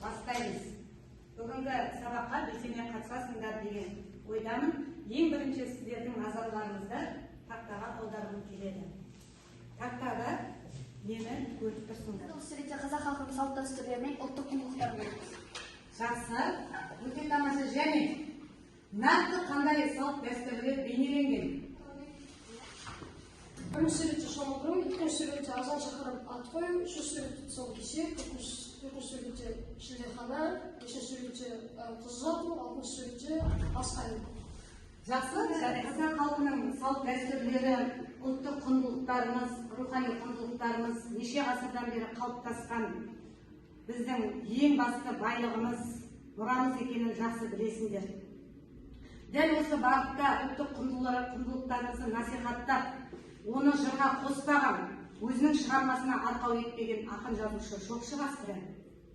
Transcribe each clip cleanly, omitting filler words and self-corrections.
Бастаймыз. Бүгінгі сабаққа белсене қатысасыңдар деген ойдамын. Ең бірінші сіздердің назарларыңызды тақтаға аударғым келеді. Тақтада нені көріп тұрсыңдар? Осы ретте қазақ халқының салт дәстүрлері мен ұлттық құндылықтарын көреміз. Жақсы, өте тамаша. Және нақты қандай салт дәстүрлер бейнеленген? Бірінші ретте шомылдыру, екінші ретте азан шақырып ат қою, үшінші ретте тұсаукесер, төртінші ретте шілдехана, бесінші ретте қыз ұзату, алтыншы ретте асқа ілу. Жақсы, қазақ халқының салт дәстүрлері, ұлттық құндылықтарымыз, рухани құндылықтарымыз неше ғасырдан бері қалыптасқан біздің ең басты байлығымыз, мұрамыз екенін жақсы білесіңдер. Дәл осы бағытта ұлттық құндылықтарымызды насихаттап, оны жырға қоспаған, өзінің шығармасына арқау етпеген ақын жазушы жоқ шығар.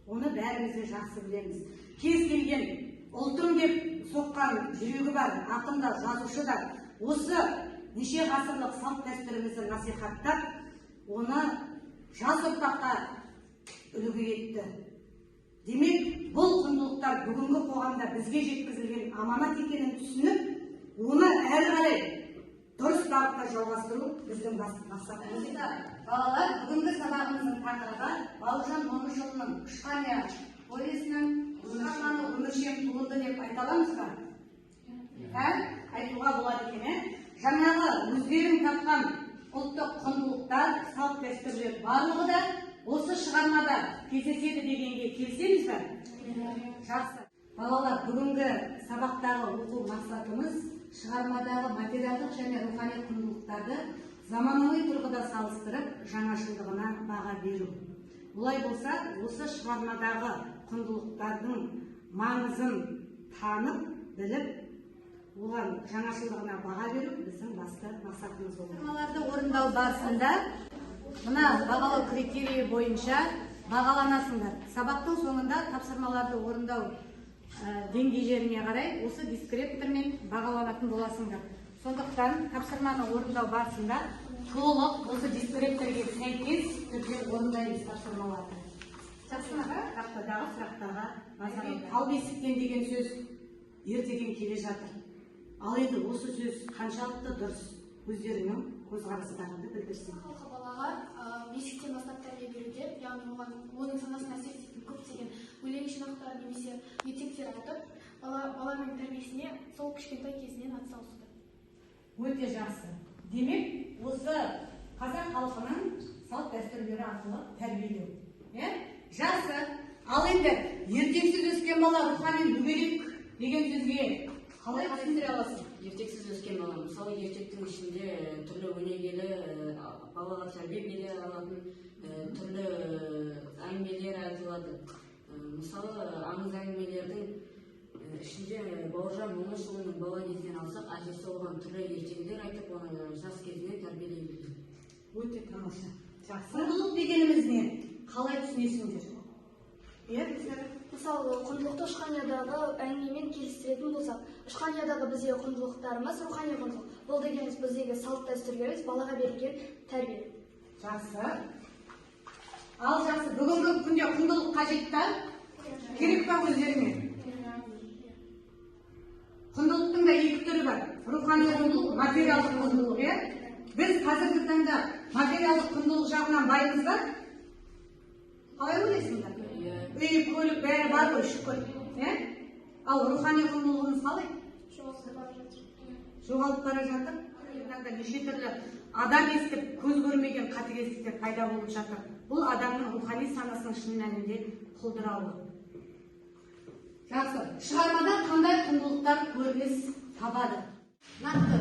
Оны бәріміз де жақсы білеміз. Кез келген ұлтым деп соққан жүрегі бар ақын да, жазушы да осы неше ғасырлық салт дәстүрімізді насихаттап, оны жас ұрпаққа үлгі етті. Демек, бұл құндылықтар бүгінгі қоғамда бізге жеткізілген аманат екенін түсініп, оны әрі қарай дұрыс бағытта жалғастыру біздің мақсатымыз. Балалар, бүгінгі сабағымыздың тақырыбы Бауыржан Момышұлының Ышқания повесінің шығарманы өміршең туынды деп айта аламыз ба? Айтуға болады екен. Жаңағы өздерің тапқан ұлттық құндылықтар, салт дәстүрлер барлығы да осы шығармада кездеседі дегенге келісеміз бе? Жақсы. Балалар, бүгінгі сабақтағы оқу мақсатымыз шығармадағы материалдық және рухани құндылықтарды заманауи тұрғыда салыстырып, жаңашылдығына баға беру. Олай болса, осы шығармадағы құндылықтардың маңызын танып, біліп, оған жаңашылдығына баға беру біздің басты мақсатымыз болды. Шығармаларды орындау барысында мына бағалау критерийі бойынша бағаланасыңдар. Сабақтың соңында тапсырмаларды орындау деңгейлеріне қарай осы дискриптормен бағаланатын боласыңдар. Сондықтан тапсырманы орындау барысында толық осы дискрипторге сәйкес түрде орындаймыз тапсырмаларды. Жақсы, тақтадағы сұрақтарға назар. Тал бесіктен деген сөз ертеден келе жатыр. Ал енді осы сөз қаншалықты дұрыс? Өздерінің көзқарастарыңды білдірсін. Балаға бесіктен бастап тәрбие беруде, яғни оның санасына әсер ететін көптеген өлең жинақтар немесе ертектер айтып, баланың тәрбиесіне сол кішкентай кезінен атсалысуда. Өте жақсы. Демек, осы қазақ халқының салт дәстүрлері арқылы тәрбиелеу. Жақсы. Ал енді ертексіз өскен бала рухани мүгедек деген сөзге қалай түсіндіре аласың? Ертексіз өскен бала, мысалы ертектің ішінде түрлі өнегелі, балаға тәрбие бере алатын түрлі әңгімелер айтылады. Мысалы аңыз әңгімелердің ішінде Бауыржан Момышұлының бала кезінен алсақ, әжесі оған түрлі ертегілер айтып, оны жас кезінен тәрбиелейді. Өте тамаша. Жақсы. Құндылық дегеніміз не? Қалай түсінесіңдер? Мысалы, құндылықты Ышқаниядағы әңгімемен келістіретін болсақ, Ышқаниядағы біздегі құндылықтарымыз рухани құндылық. Бұл дегеніміз біздегі салт дәстүрлеріміз, балаға берілген тәрбие. Жақсы. Ал жақсы, бүгінгі күнде құндылық қажетті? Керек па өздеріне? Құндылықтың да екі түрі бар. Рухани құндылық, материалдық құндылық. Біз қазіргі таңда материалдық құндылық жағынан баймыз ба? Қалай ойлайсыңдар? Үй, көлік бәрі бар ғой, шүкір. Ал рухани құндылығымыз қалай? Жоғалып бара жатыр. Неше түрлі адам естіп, көз көрмеген қатыгездіктер пайда болып жатыр. Бұл адамның рухани санасының шын мәнінде құлдырауы. Жақсы. Шығармада қандай құндылықтар көрініс табады? Нақты.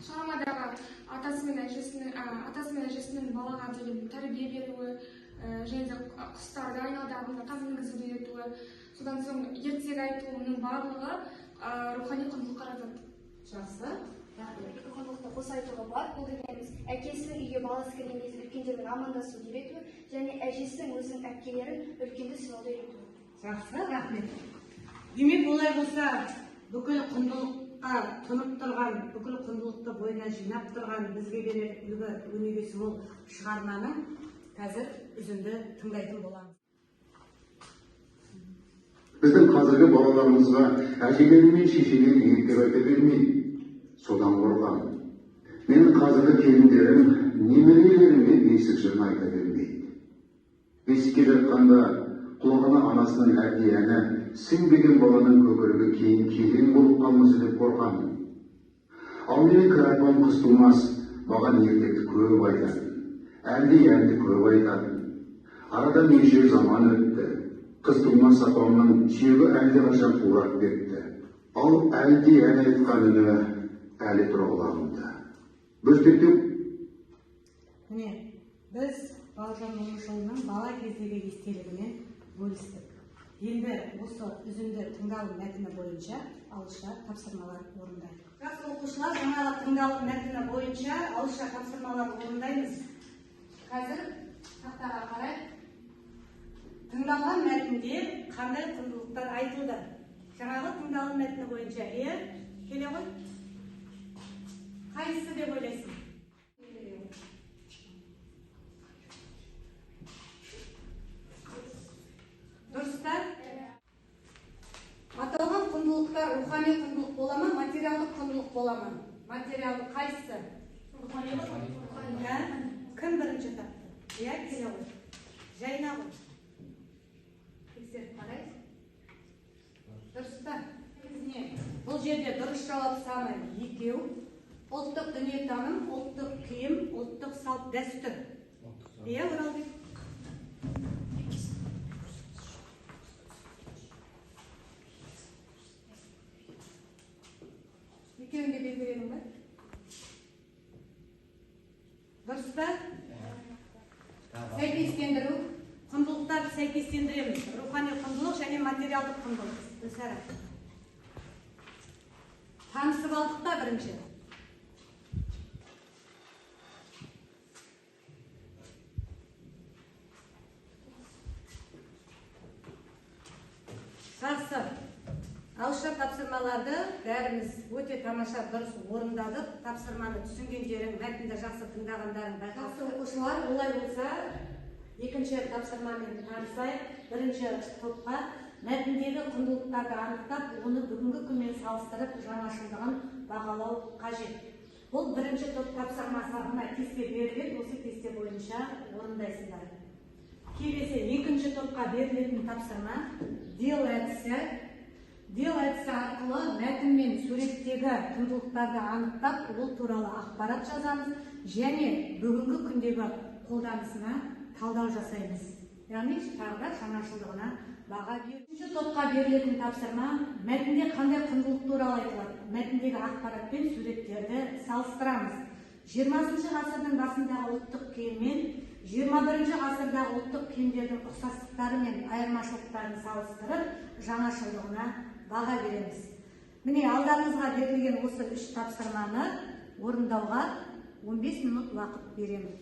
Шығармадағы атасы мен әжесінің балаға деген тәрбие беруі, және де құстарды айналадағында қаз мінгізуді етуі, содан соң ертегі айтуының барлығы рухани құндылыққа жатады. Жақсы. Екі құндылықты қоса айтуға бар. Бұл дегеніміз әкесінің үйге баласы кірген кезде үлкендермен амандасуды үйретуі, және әжесінің өзінің әпкелерін үлкенді сыйлауды үйретуі. Жақсы, рахмет. Демек, олай болса, бүкіл құндылыққа тұнып тұрған, бүкіл құндылықты бойына жинап тұрған бізге берер үлгі өнегесі мол шығарманың қазір үзінді тыңдайтын боламыз. Біздің қазіргі балаларымызға әжелері мен шешелері ет деп айта бермейді. Содан қорқам. Менің қазіргі келіндерім немерелеріме бесік жырын айта бермейді. Бесікке жатқанда құлағына анасының әке әні сіңбеген баланың көкірегі кейін келең болып қалмасы деп қорқамын. Ал менің кәрапам қыз тумас маған ертекті көп айтатын, әнді көп айтатын. Арада неше заман өтті. Қыз тумас апамның сүйегі әлде қашан қурап кетті. Ал әлде ән айтқан үні әлі тұра құлағымда. Міне, біз Бауыржан Момышұлының бала кездегі естелігімен бөлістік. Енді осы үзінді тыңдалым мәтіні бойынша ауызша тапсырмалар орындайды. Жас оқушылар, жаңағы тыңдалым мәтіні бойынша ауызша тапсырмалар орындаймыз. Қазір тақтаға қарай тыңдалған мәтінде қандай құндылықтар айтылды? Жаңағы тыңдалым мәтіні бойынша келе ғой? Қайсысы деп ойлайсың? Дұрыста? Аталған құндылықтар рухани құндылық бола ма, материалдық құндылық бола ма? Материалдық қайсысы? Кім бірінші тапты? Келе ғой. Жайна ғой. Тексеріп қарайсың. Дұрыста? Бұл жерде дұрыс жауап саны 2. Ұлттық дүниетаным, ұлттық киім, ұлттық салт дәстүр. Оралбек. Екеуінде белгіленің ба? Дұрыс па? Сәйкестендіру. Құндылықтарды сәйкестендіреміз. Рухани құндылық және материалдық құндылық. Өзара. Танысып алдық та бірінші. Жақсы. Ауызша тапсырмаларды бәріміз өте тамаша дұрыс орындадық. Тапсырманы түсінген жерің, мәтінді жақсы тыңдағандарың байқалды. Оқушылар, олай болса, екінші тапсырмамен танысайық. Бірінші топқа мәтіндегі құндылықтарды анықтап, оны бүгінгі күнмен салыстырып, жаңашылдығын бағалау қажет. Бұл бірінші топ тапсырмасына кесте беріледі, осы кесте бойынша орындайсыңдар. Келесі екінші топқа берілетін тапсырма дел әдісі. Дел әдісі арқылы мәтін мен суреттегі құндылықтарды анықтап, ол туралы ақпарат жазамыз және бүгінгі күндегі қолданысына талдау жасаймыз. Яғни тағы да жаңашылдығына баға беру. Үшінші топқа берілетін тапсырма мәтінде қандай құндылық туралы айтылады. Мәтіндегі ақпарат пен суреттерді салыстырамыз. 20 ғасырдың басындағы ұлттық киім мен 21 ғасырдағы ұлттық киімдердің ұқсастықтары мен айырмашылықтарын салыстырып, жаңашылдығына баға береміз. Міне, алдарыңызға берілген осы 3 тапсырманы орындауға 15 минут уақыт береміз.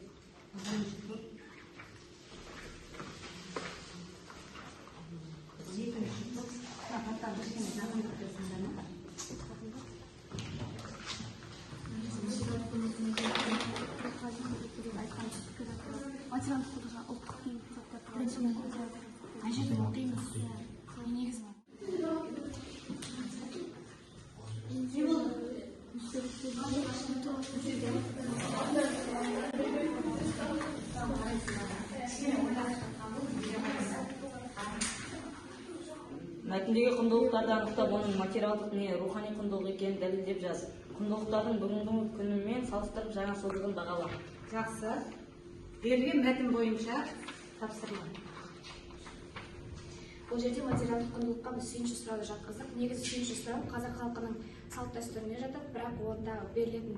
Материалдық құндылығы ұлттық киім біріншіден қажет оқимыз. Негізі Мәтіндегі құндылықтарды анықтап, оның материалдық не рухани құндылық екенін дәлелдеп жаз. Құндылықтардың бүгінгі күнімен салыстырып жаңашылдығын бағала. Жақсы. Берілген мәтін бойынша тапсырма. бұл жерде материалдық құндылыққа біз сүйінші сұрауды жатқыздық. Негізі сүйінші сұрау қазақ халқының салт дәстүріне жатады, бірақ онда берілетін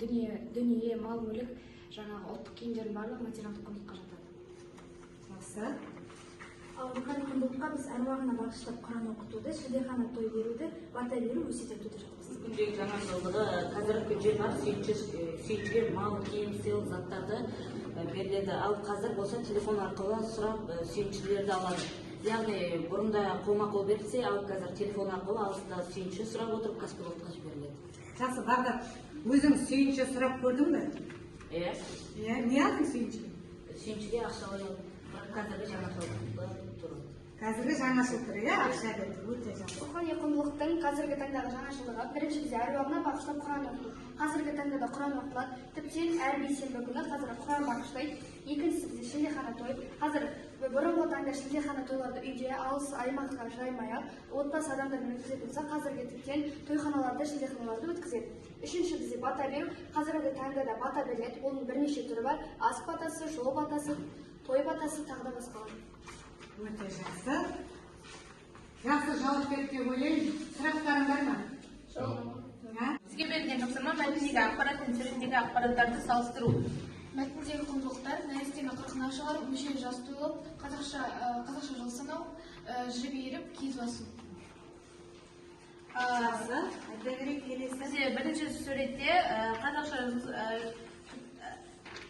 дүние, мал мүлік, жаңағы ұлттық киімдердің барлығы материалдық құндылыққа жатады. Жақсы. Ал рухани құндылыққа біз әруағына бағыштап Құран оқытуды, шілдехана той беруді, бата беру, өсиет етуді жатқыздық. Күндегі жаңашылдығы қазіргі күнде бар сүйіншіге мал, киім, сыйлық заттарды беріледі. Ал қазір болса телефон арқылы сұрап сүйіншілерді алады. Яғни бұрында қолма-қол берілсе, ал қазір телефон арқылы алыста сүйінші сұрап отырып кәсіпкерлікке жіберіледі. Жақсы, Бағдат, өзің сүйінші сұрап көрдің бе? Иә. Не алдың сүйіншіге? Сүйіншіге ақша алып, қазіргі жаңашылдығы тұрады. Қазіргі жаңашыл түрі, иә, ақша берді, өте жақсы. рухани құндылықтың қазіргі таңдағы жаңашылдығы бірінші бізде әруағына бағыштап Құран оқу. Қазіргі таңда да Құран оқылады. Тіптен әр бейсенбі күні қазір Құран бағыштайды. Екіншісі бізде шілдехана той. Қазір бұрынғы таңда шілдехана тойларды үйде алыс аймаққа жаймай отбасы адамдармен өткізетін болса, қазіргі тіптен тойханаларда шілдеханаларды өткізеді. Үшінші бізде бата беру. Қазіргі таңда да бата беріледі. Оның бірнеше түрі бар. Ас батасы, жол батасы, той батасы, тағы да басқа. Өте жақсы. Жақсы жауап берді деп ойлаймын. Сұрақтарың бар ма? Сізге берілген тапсырма мәтіндегі ақпарат пен суреттегі ақпараттарды салыстыру. Мәтіндегі құндылықтар нәрестені 40-ға шығарып, мүшел жас туылып, қазақша жыл санау, жібі еріп, киіз басу. Жақсы. Айта берейік, келесі. Бізде бірінші суретте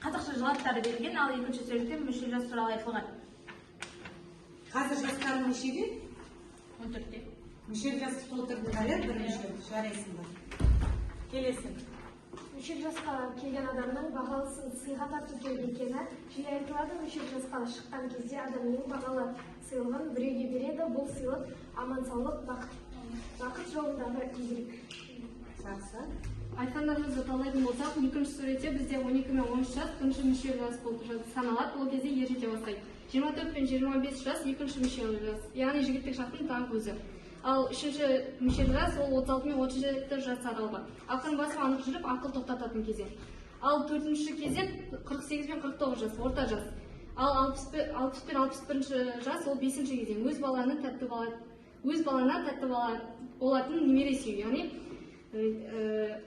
қазақша жыл аттары берілген, ал екінші суретте мүшел жас туралы айтылған. Қазір жастарың нешеде? 14-те. Мүшел жасы толтырдыңдар, иә, бірінші жарайсыңдар. Келесі. Мүшел жасқа келген адамның бағалысын сыйға тарту керек екені жиі айтылады. Мүшел жасқа шыққан кезде адам ең бағалы сыйлығын біреуге береді. Бұл сыйлық аман-саулық, бақыт жолындағы игілік. Жақсы. Айтқандарыңызды талдайтын болсақ, екінші суретте бізде 12 мен 13 жас бірінші мүшел жас болып саналады. Ол кезде ер жете бастайды. 24 пен 25 жас екінші мүшел жас, яғни жігіттік шақтың таң көзі. Ал үшінші мүшел жас ол 36 мен 37 жас аралығы. Ақырын басып анық жүріп, ақыл тоқтататын кезең. Ал төртінші кезең 48 мен 49 жас, орта жас. Ал 60 пен 61 жас ол бесінші кезең. Өз баланы тәтті бала болатын немере сүю, яғни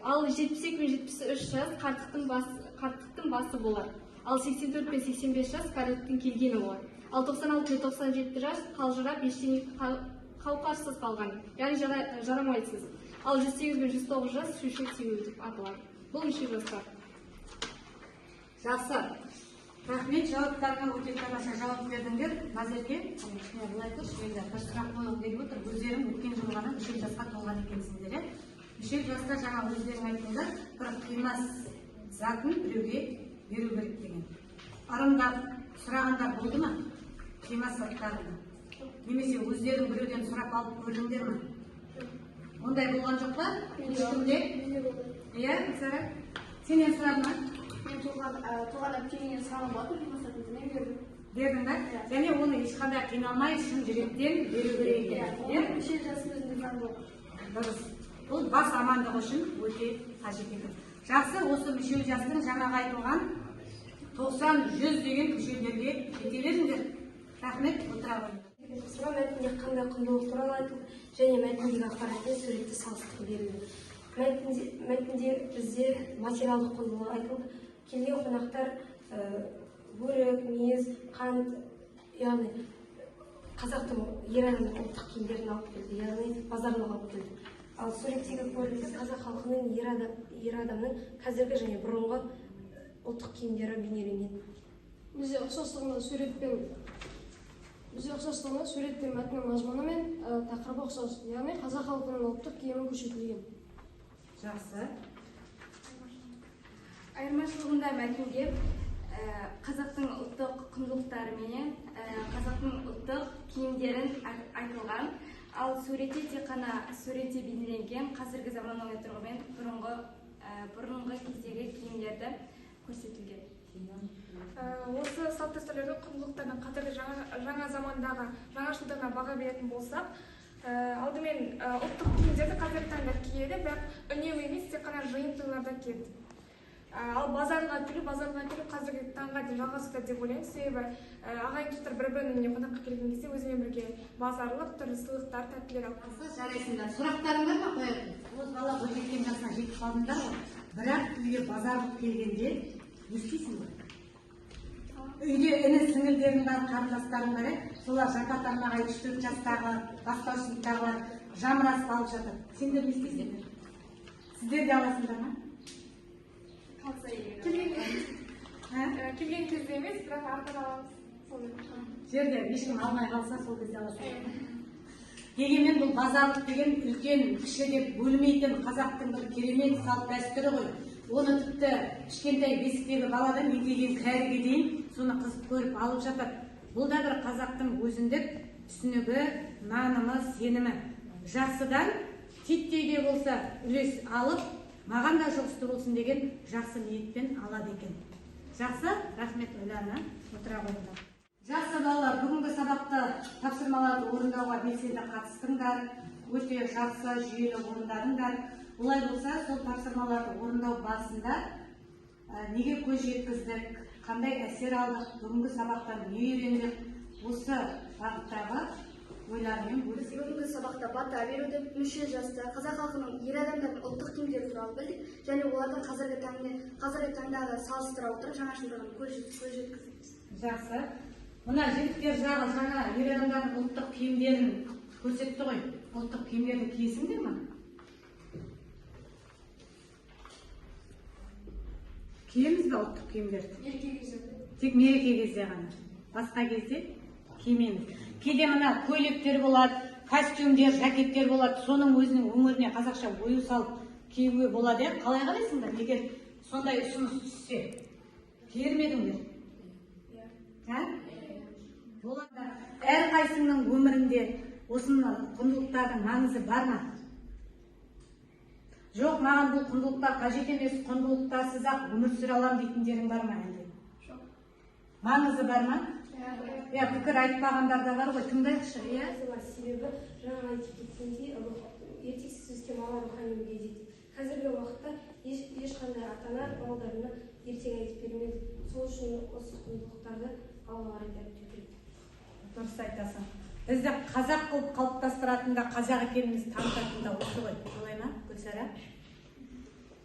ал 72 мен 73 жас қарттықтың басы болар. Ал 84 пен 85 жас кәріліктің келгені болар. Ал 96 пен 97 жас қалжырап, ештеңе қауқарсыз қалған, яғни жарамайсыз. Ал 108 пен 109 жас шүшек сүйеу деп аталады. Бұл мүшел жастар. Жақсы. Рахмет, жауаптарыңа өте тамаша жауап бердіңдер. Назерке, былай тұршы, енді бір сұрақ қойылып келіп отыр. Өздерің өткен жылы ғана мүшел жасқа толған екенсіңдер. Мүшел жаста жаңа өздерің айтыңдар, бір қимас затын біреуге беру керек деген. Арымдап сұрағандар болды ма? Қимас заттарында. Немесе өздерің біреуден сұрап алып көрдіңдер ме? Ондай болған жоқ па? Ешкімде? Иә, Сара? Сенен сұрады ма? Мен туған әпкемнен сұраған болатын, қимасатын мен бердім. Бердің ба? Және оны ешқандай қиналмай шын жүректен беру керек еді. Мүшел жасы өзінде заң болды. Дұрыс. Бұл бас амандығы үшін өте қажет екен. Жақсы, осы мүшел жастың жаңағы айтылған 90-100 деген мүшелдерге жете беріңдер. Рахмет, отыра қойыңдар. Тапсырма мәтінде қандай құндылық туралы айтылып, және мәтіндегі ақпаратпен суретті салыстырып берілді. Мәтінде бізде материалдық құндылық айтылды. Келген қонақтар бөрік, мейіз, қант, яғни қазақтың ер адамның ұлттық киімдерін алып келді, яғни базарлық алып келді. Ал суреттегі көрінісі қазақ халқының ер адамның қазіргі және бұрынғы ұлттық киімдері бейнеленген. Бізде ұқсастығында сурет пен мәтіннің мазмұны мен тақырыбы ұқсас, яғни қазақ халқының ұлттық киімі көрсетілген. Жақсы. Айырмашылығында мәтінде қазақтың ұлттық құндылықтары менен қазақтың ұлттық киімдерін айтылған. Ал суретте тек қана суретте бейнеленген қазіргі заманауи тұрғымен бұрынғы кездегі киімдерді көрсетілген. Осы салт дәстүрлердің құндылықтарының қазіргі жаңа замандағы жаңашылдығына баға беретін болсақ, алдымен ұлттық киімдерді қазіргі таңда киеді, бірақ үнемі емес, тек қана жиын тойларда киеді. Ал базарға кіріп қазіргі таңға дейін жалғасуда деп ойлаймын. Себебі ағайын туыстар бір-бірінің үйіне қонаққа келген кезде өзімен бірге базарлық, түрлі сыйлықтар, тәттілер алып. Жарайсыңдар. Сұрақтарың бар ма қоятын? Өз бала бойжеткен жасына жетіп қалдыңдар ғой. Бірақ үйге базарлық келгенде не істейсің ғой? Үйде іні сіңілдерің бар, қарындастарың бар, солар жапа-тармағай 3-4 жастағы, бастауыш сыныптағылар жамырасып алып жатыр. Сендер не істейсіңдер? Сіздер де аласыңдар ма? Келген кезде емес, бірақ артын аламыз. Жерде ешкім алмай қалса сол кезде аласың. Дегенмен бұл базарлық деген үлкен кіші деп бөлмейтін қазақтың бір керемет салт дәстүрі ғой. Оны тіпті кішкентай бесіктегі баладан еңкейген кәріге дейін соны қызып көріп алып жатыр. Бұл да бір қазақтың өзіндік түсінігі, нанымы, сенімі. Жақсыдан титтей де болса үлес алып, маған да жұғысты болсын деген жақсы ниетпен алады екен. Жақсы, рахмет, ойлана отыра қойыңдар. Жақсы балалар, бүгінгі сабақта тапсырмаларды орындауға белсенді қатыстыңдар, өте жақсы жүйелі орындадыңдар. Олай болса, сол тапсырмаларды орындау барысында неге көз жеткіздік, қандай әсер алдық, бүгінгі сабақтан не үйрендік, осы бағыттағы ойларымен бөлісіп. Бүгінгі сабақта бата беруді, мүшел жасты, қазақ халқының ер адамдардың ұлттық киімдері туралы білдік, және олардың қазіргі таңдағы салыстыра отырып жаңашылдығын көз жеткіздік. Жақсы. Мына жігіттер жағы жаңа ер адамдардың ұлттық киімдерін көрсетті ғой. Ұлттық киімдерді киесіңдер ме? Киеміз бе ұлттық киімдерді? Тек мереке кезде ғана. Басқа кезде киемейміз. Кейде мына көйлектер болады, костюмдер, жакеттер болады. Соның өзінің өңіріне қазақша ою салып киюге болады. Қалай қарайсыңдар? Егер сондай ұсыныс түссе, киер ме едіңдер? Болады. Әрқайсыңның өмірінде осының құндылықтардың маңызы бар ма? Жоқ, маған бұл құндылықтар қажет емес, құндылықтарсыз ақ өмір сүре аламын дейтіндерің бар ма әлде? Жоқ. Маңызы бар ма? Пікір айтпағандар да бар ғой, тыңдайықшы. Себебі жаңа айтып кеткендей, ертексіз өскен бала рухани мүгедек дейді. Қазіргі уақытта ешқандай ата-ана балаларына ертең айтып бермейді. Сол үшін осы құндылықтарды алға қарай дәріптеу керек. Дұрыс айтасың. Бізді қазақ қылып қалыптастыратында қазақ екенімізді танытатында осы ғой. Солай ма, Гүлсара?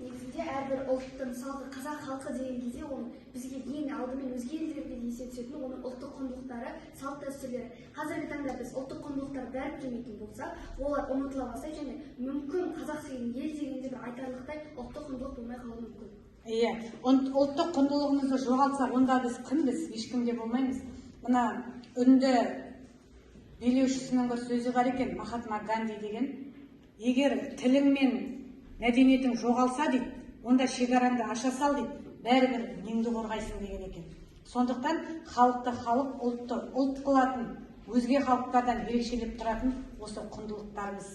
Негізінде әрбір ұлттың салты қазақ халқы деген кезде оның бізге ең алдымен өзге елдерге есе түсетін оның ұлттық құндылықтары, салт дәстүрлері. Қазіргі таңда біз ұлттық құндылықтарды дәріптемейтін болсақ, олар ұмытыла бастайды және мүмкін қазақ деген ел дегенде бір айтарлықтай ұлттық құндылық болмай қалуы мүмкін. Иә, ұлттық құндылығымызды жоғалтсақ, онда біз кімбіз? Ешкімде болмаймыз. Мына үнді билеушісінің бір сөзі бар екен, Махатма Ганди деген. Егер тілің мен мәдениетің жоғалса дейді, онда шекараңды аша сал дейді, бәрібір неңді қорғайсың деген екен. Сондықтан халықты халық, ұлтты ұлт қылатын, өзге халықтардан ерекшелеп тұратын осы құндылықтарымыз.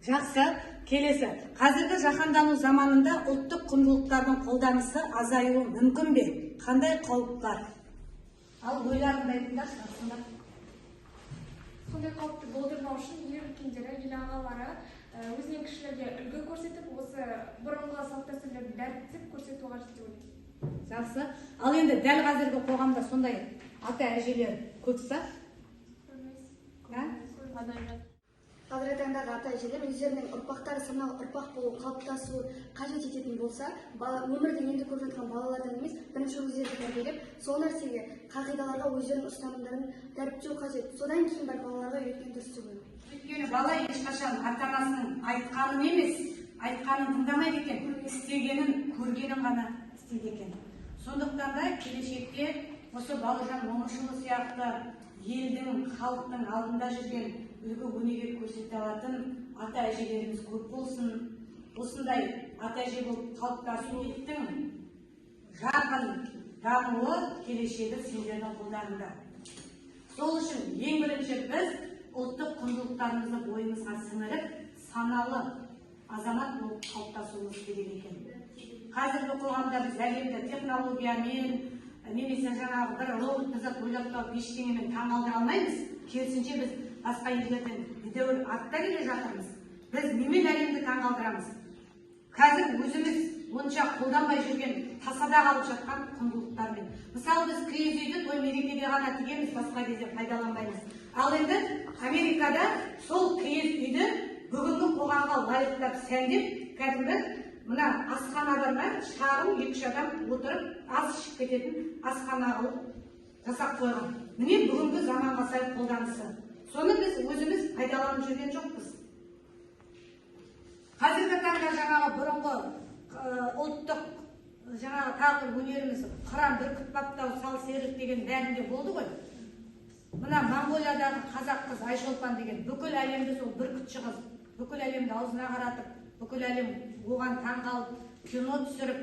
Жақсы, келесі. Қазіргі жаһандану заманында ұлттық құндылықтардың қолданысы азаюы мүмкін бе? Қандай қауіп бар? Ал ойларыңды айтыңдаршы, расында. Сондай қауіпті болдырмау үшін ел үлкендері, ел ағалары өзінен кішілерге үлгі көрсетіп, осы бұрынғы салт дәстүрлерді дәріптеп көрсету қажет деп ойлаймын. Жақсы. Ал енді дәл қазіргі қоғамда сондай ата әжелер көп па? Қазіргі таңдағы ата әжелер өздерінің ұрпақтары саналы ұрпақ болу, қалыптасуы қажет ететін болса, өмірді енді көріп жатқан балалардан емес, бірінші өздерді тәрбиелеп, сол нәрсеге қағидаларға өздерінің ұстанымдарын дәріптеу қажет. Содан кейін бар балаларға үйреткен дұрыс деп ойлаймын. Өйткені бала ешқашан ата-анасының айтқанын емес, айтқанын тыңдамайды екен, істегенін, көргенін ғана істейді екен. Сондықтан да келешекте осы Бауыржан Момышұлы сияқты елдің, халықтың алдында жүрген үлгі өнеге көрсете алатын ата әжелеріміз көп болсын. Осындай ата әже болып қалыптасудың жақын дамуы келешегі сендердің қолдарыңда. Сол үшін ең бірінші біз ұлттық құндылықтарымызды бойымызға сіңіріп, саналы азамат болып қалыптасуымыз керек екен. Қазіргі қоғамда біз әлемді технологиямен, немесе жаңағы бір робот жасап ойлап тауып ештеңемен таңғалдыра алмаймыз. Керісінше біз басқа елдерден едәуір артта келе жатырмыз. Біз немен әлемді таңғалдырамыз? Қазір өзіміз онша қолданбай жүрген тасада қалып жатқан құндылықтармен. Мысалы, біз киіз үйді той мерекеде ғана тігеміз, басқа кезде пайдаланбаймыз. Ал енді Америкада сол киіз үйді бүгінгі қоғамға лайықтап сәндеп, кәдімгі мына асхана бар ма, шағын 2-3 адам отырып, ас ішіп кететін асхана қылып жасап қойған. Міне бүгінгі заманға сай қолданысы. Соны біз өзіміз пайдаланып жүрген жоқпыз. Қазіргі таңда жаңағы бұрынғы ұлттық жаңағы тағы өнеріміз қыран, бүркіт баптау, сал серілік деген бәрінде болды ғой. Мына Монғолиядағы қазақ қыз Айшолпан деген бүкіл әлемді сол бүркітші қыз, бүкіл әлемді аузына қаратып, бүкіл әлем оған таңғалып, кино түсіріп,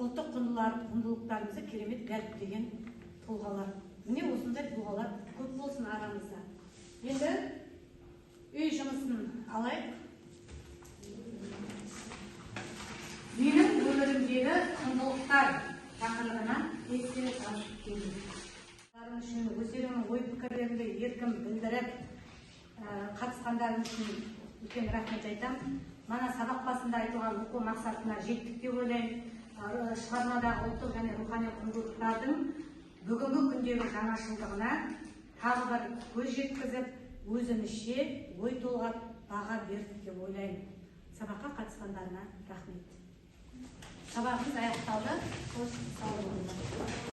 ұлттық құндылықтарымызды керемет дәріптеген тұлғалар. Міне осындай тұлғалар көп болсын. арамызда. Енді үй жұмысын алайық. Менің өмірімдегі құндылықтар тақырыбына естелік ашып келдім. Үшін өздерінің ой пікірлерінде еркін білдіріп қатысқандарың үшін үлкен рахмет айтамын. Мана сабақ басында айтылған оқу мақсатына жеттік деп ойлаймын. Шығармадағы ұлттық және рухани құндылықтардың бүгінгі күндегі жаңашылдығына тағы бір көз жеткізіп, өзімізше ой толғап баға бердік деп ойлаймын. Сабаққа қатысқандарына рахмет. Сабағымыз аяқталды. Қош сау болыңыздар.